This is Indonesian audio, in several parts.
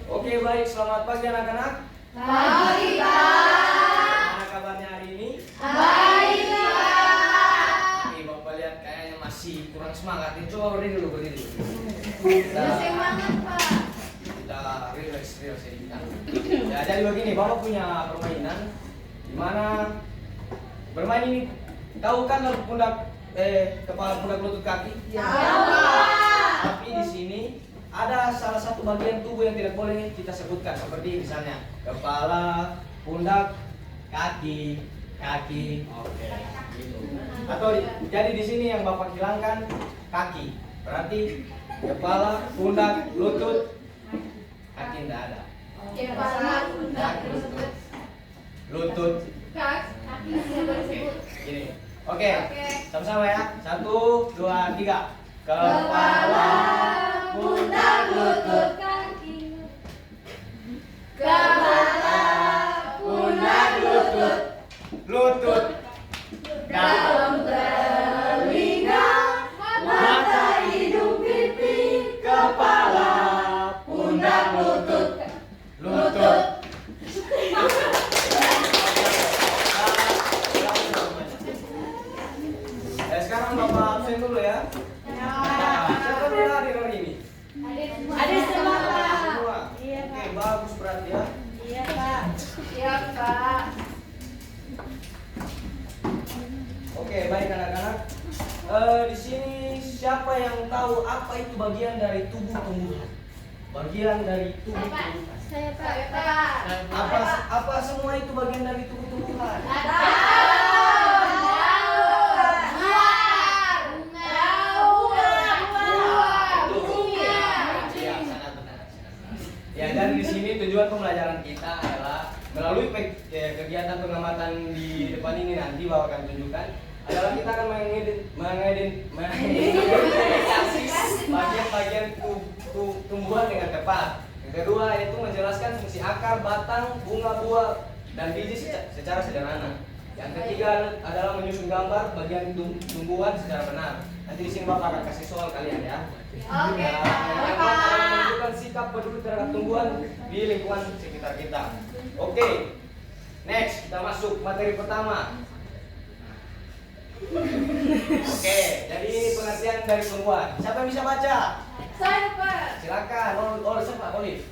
Oke, baik. Selamat pagi anak-anak. Pagi, Pak. Gimana kabarnya hari ini? Baik, Pak. Oke, Bapak lihat kayaknya masih kurang semangat. Ini coba berdiri dulu, berdiri. Udah semangat, Pak. Kita relax sedikit. Ya, jadi begini, Bapak punya permainan di mana bermain ini tahu kan pundak kepala, pundak, lutut, kaki? Ya, Pak. Tapi di sini ada salah satu bagian tubuh yang tidak boleh kita sebutkan, seperti misalnya kepala, pundak, kaki. Oke, gitu. Atau jadi di sini yang Bapak hilangkan kaki. Berarti kepala, pundak, lutut, kaki tidak ada. Kepala, pundak, Lutut, kaki sudah disebut. gini. Oke, sama-sama ya. 1, 2, 3. Kepala, pundak, lutut, kaki. Kepala, pundak, Lutut, daun telinga, mata, hidung, pipi, kepala, pundak, lutut. Sekarang Bapak absen dulu ya. Siapa yang hadir hari ini? Ada semua, Pak. Semua. Iya, Oke, Pak. bagus berarti ya. Iya, Pak. Iya, Pak. Oke, baik anak-anak. Di sini siapa yang tahu apa itu bagian dari tubuh tumbuhan? Bagian dari tubuh tumbuhan. Saya, Pak. Apa semua itu bagian dari tubuh tumbuhan? Ya, sangat benar. Ya, dan di sini tujuan pembelajaran kita adalah melalui kegiatan pengamatan di depan ini nanti Bapak akan tunjukkan adalah kita akan mengidentifikasi bagian-bagian tumbuhan dengan tepat. Yang kedua yaitu menjelaskan fungsi akar, batang, bunga, buah, dan biji secara sederhana. Yang ketiga adalah menyusun gambar bagian tumbuhan secara benar. Nanti di sini Bapak akan kasih soal kalian ya. Oke, Yang keempat adalah menunjukkan sikap peduli terhadap tumbuhan di lingkungan sekitar kita. Oke, next kita masuk materi pertama. Oke, jadi ini pengertian dari tumbuhan. Siapa yang bisa baca? Saya, Pak. Silakan. Siapa? Olive.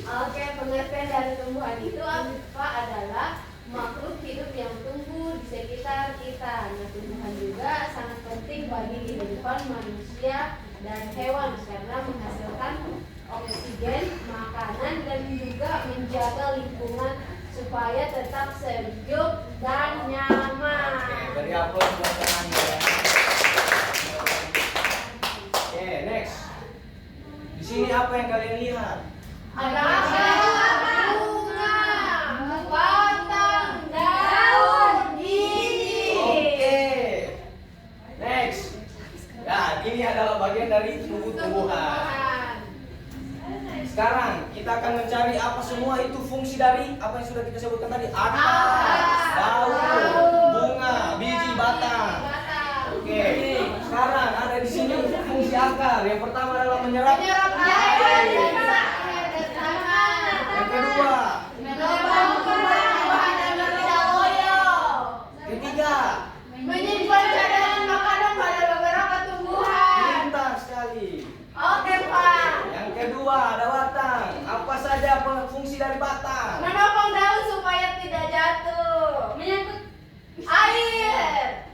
Oke, pengertian dari tumbuhan itu apa adalah makhluk hidup yang tumbuh di sekitar kita. Nah, tumbuhan juga sangat penting bagi kehidupan manusia dan hewan karena menghasilkan oksigen, makanan, dan juga menjaga lingkungan supaya tetap sejuk dan nyaman. Oke, beri aplaus buat temannya ya. Oke, next. Di sini apa yang kalian lihat? Ada bunga, batang, daun, biji. Oke. Next. Ya, ini adalah bagian dari tumbuh-tumbuhan. Sekarang kita akan mencari apa semua itu fungsi dari apa yang sudah kita sebutkan tadi. Akar, daun, bunga, biji, batang. Oke. Sekarang ada di sini fungsi akar. Yang pertama adalah menyerap air dan tanah. Yang kedua, ketiga, Menyimpan cadangan makanan pada beberapa tumbuhan. pintar sekali. Oke, Pak. Yang kedua ada batang. Apa saja fungsi dari batang? Menopang daun supaya tidak jatuh. Menyangkut air.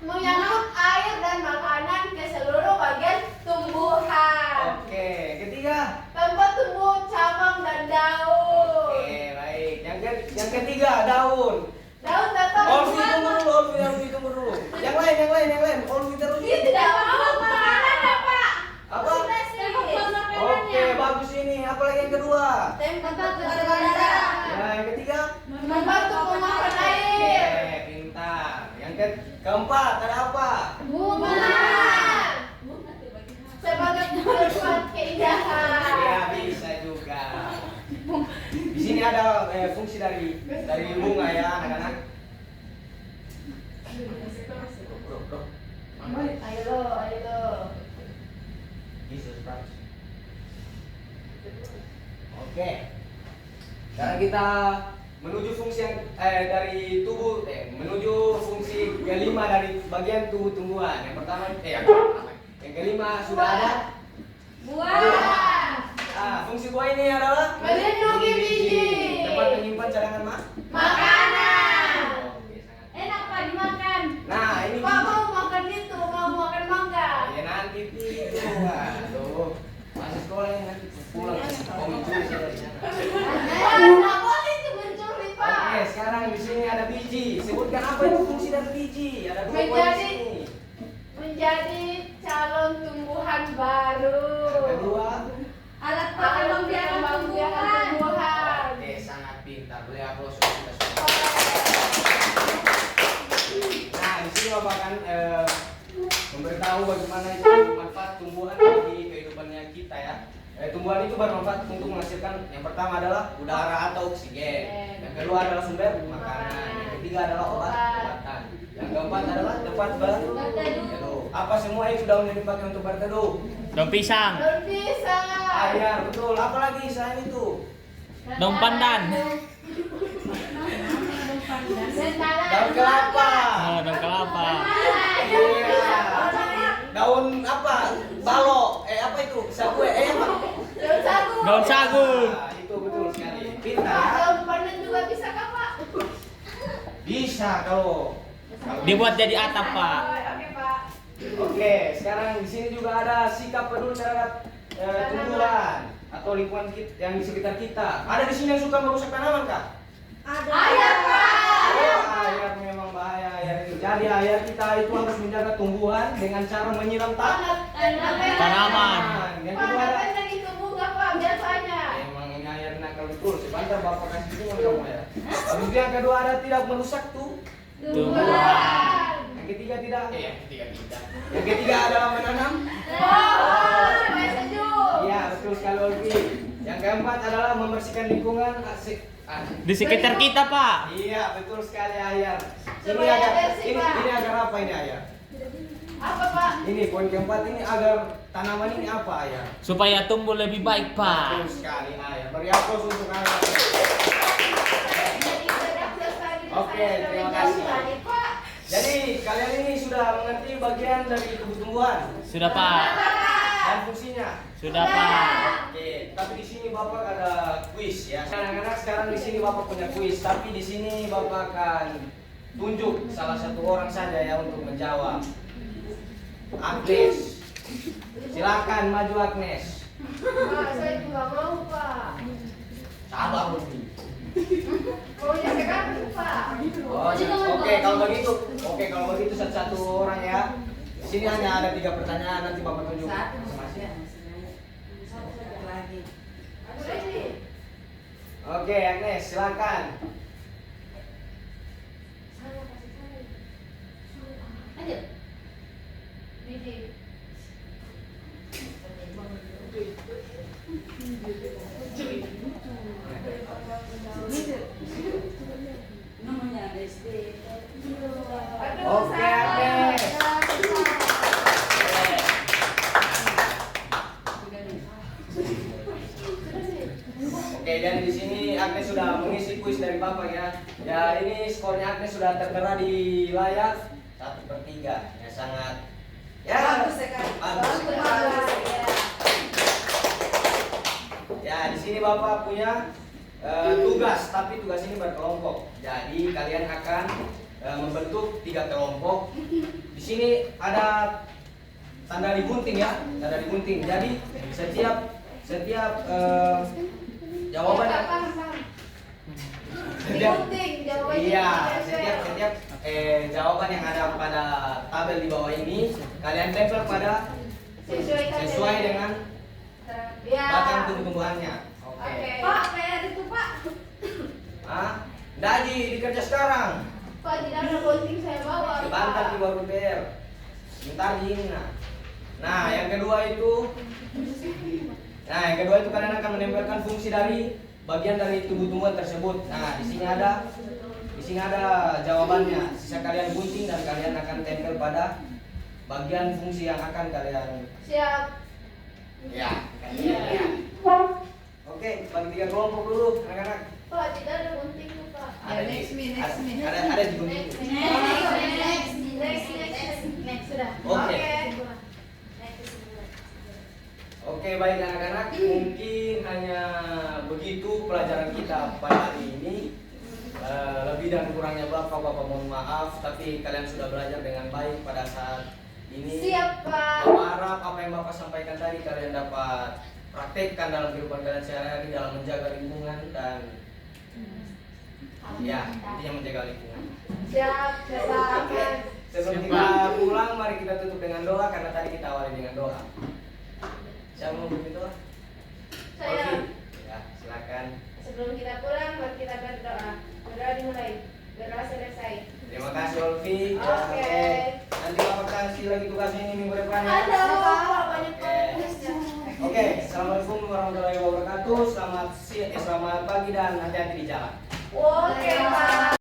Menyangkut air dan makanan ke seluruh bagian tumbuhan. Oke, ketiga. Tempat tumbuh cabang dan daun. Oke, baik. Yang ketiga daun. Daun datang Olvi tunggu dulu. Yang lain. Olvi terus. Dia tidak mau makanan ya, Pak. Apa? Tempat Oke, bagus ini. Apa lagi yang kedua? Tempat berdarah. Ya, yang ketiga. Membantu pengolahan Oke, air. pintar. Yang keempat ada apa? Bunga. Sebagai tempat keindahan. Ya, bisa juga. Di sini ada fungsi dari bunga ya, anak-anak. Ayo lo. harus. Oke. Sekarang kita menuju fungsi yang dari tubuh menuju fungsi kelima dari bagian tubuh tumbuhan. Yang pertama yang kelima sudah ada Buah. fungsi buah ini adalah Melindungi biji. tempat menyimpan cadangan Makanan. Oke, sangat. Enak Pak dimakan. Nah, ini Pak mau makan itu, mau makan mangga. ya nanti itu. Aduh. Masih sekolah ya nanti pulang. Oh, mencuri saya dari sana. Nggak boleh itu mencuri Pak. Oke, sekarang di sini ada biji. Sebutkan apa itu fungsi dari biji? Ada dua poin di Menjadi sini. menjadi calon tumbuhan baru. Yang kedua, Alat pengembangan tumbuhan. oke, sangat pintar. Boleh aplaus untuk kita semua. Nah, di sini Bapak akan memberitahu bagaimana itu manfaat tumbuhan bagi kehidupannya kita ya. Tumbuhan itu bermanfaat untuk menghasilkan yang pertama adalah udara atau oksigen. Yang kedua adalah sumber makanan. Yang ketiga adalah obat-obatan. Yang keempat adalah tempat berteduh. Apa semua itu daun yang dipakai untuk berteduh? Daun pisang, Daun pisang. Air, betul. Apa lagi selain itu? daun pandan, Daun kelapa. daun kelapa, Iya. Daun apa? Balok. Apa itu? Sagu. Apa? Daun sagu. daun sagu. Nah, itu betul sekali. Pintar Pak, ya. daun pandan juga bisa kah Pak? Bisa kalau Dibuat jadi atap, Pak. Oke Pak. Oke, sekarang di sini juga ada sikap peduli terhadap tumbuhan atau lingkungan yang di sekitar kita. Ada di sini yang suka merusak tanaman kah? Ayam Pak. Air memang bahaya air itu. Jadi air kita itu harus menjaga tumbuhan dengan cara menyiram Tanaman. Yang Pak, kedua ada datang itu bunga Pak biasanya. emang ini air nakal betul. Sebentar bapak kasih pinjam kamu ya. Habis itu yang kedua ada tidak merusak Tumbuhan. Yang ketiga tidak. Yang ketiga adalah menanam. Oh, supaya sejuk. Iya betul sekali Olgi. Yang keempat adalah membersihkan lingkungan asik. Di sekitar kita, Pak. Iya betul sekali Ayar. Ini Supaya agar bersih, ini, Pak. ini agar apa ini Ayar? Apa Pak? Ini poin keempat ini agar tanaman ini apa Ayar? Supaya tumbuh lebih baik, Pak. Betul sekali Ayar. Beri aplaus untuk Ayar. Jadi sedap sekali. Oke, terima kasih. Pak. Jadi kalian ini sudah mengerti bagian dari tubuh tumbuhan Sudah, Pak. dan fungsinya. Sudah, Pak. Oke, tapi di sini Bapak ada kuis ya. Anak-anak sekarang di sini Bapak punya kuis, tapi di sini Bapak akan tunjuk salah satu orang saja ya untuk menjawab. Agnes. Silakan maju Agnes. Pak, saya juga mau Pak. Sabar Ruby. Maunya sekarang Pak. Oh, oke kalau begitu satu-satu orang ya. Di sini hanya ada 3 pertanyaan nanti Bapak tunjuk masing-masing. Oke, Agnes, silakan. Ayo. Bibi. Oke, Agnes. Oke, dan di sini Agnes sudah mengisi kuis dari Bapak ya. Ya, ini skornya Agnes sudah tertera di layar 1/3. Ya sangat bagus sekali. Ya, di sini Bapak punya tugas, tapi tugas ini berkelompok. Jadi kalian akan membentuk 3 kelompok. Di sini ada tanda digunting ya, tanda digunting. Jadi setiap jawaban iya, setiap jawaban yang ada pada tabel di bawah ini kalian tempel pada sesuai dengan batang tumbuh-tumbuhannya. Oke. Pak, PR itu Pak. Ah, Daji dikerja sekarang. Pak, tidak ada gunting saya bawa. Sebentar di baru PR. Bentar Jing. Nah, yang kedua itu kalian akan menempelkan fungsi dari bagian dari tumbuh-tumbuhan tersebut. Nah, di sini ada jawabannya. Sisa kalian gunting dan kalian akan tempel pada bagian fungsi yang akan kalian. Siap. Ya, ya. Oke, bagi 3 kelompok dulu, anak-anak. Pak, tidak ada gunting tuh, Pak. Ada di next me. ada di gunting. Next. Sudah. Oke. Oke, baik anak-anak, mungkin hanya begitu pelajaran kita pada hari ini. Lebih dan kurangnya Bapak mohon maaf, tapi kalian sudah belajar dengan baik pada saat ini. Siap, Pak. Bapak harap apa yang Bapak sampaikan tadi kalian dapat praktekkan dalam kehidupan kalian sehari-hari dalam menjaga lingkungan dan ya, intinya menjaga lingkungan. Siap, Bapak. Oke, sebelum kita pulang, mari kita tutup dengan doa karena tadi kita awali dengan doa. Siapa mau bikin doa? Saya. Oke. Ya, silakan. Sebelum kita pulang, mari kita berdoa. Berdoa dimulai. Berdoa selesai. Terima kasih Olvi. Oke. Nanti Bapak kasih lagi tugasnya ini minggu depan ya. Ada, Pak. Banyak Oke. Oke, assalamualaikum warahmatullahi wabarakatuh. Selamat pagi dan hati-hati di jalan. Oke, Pak.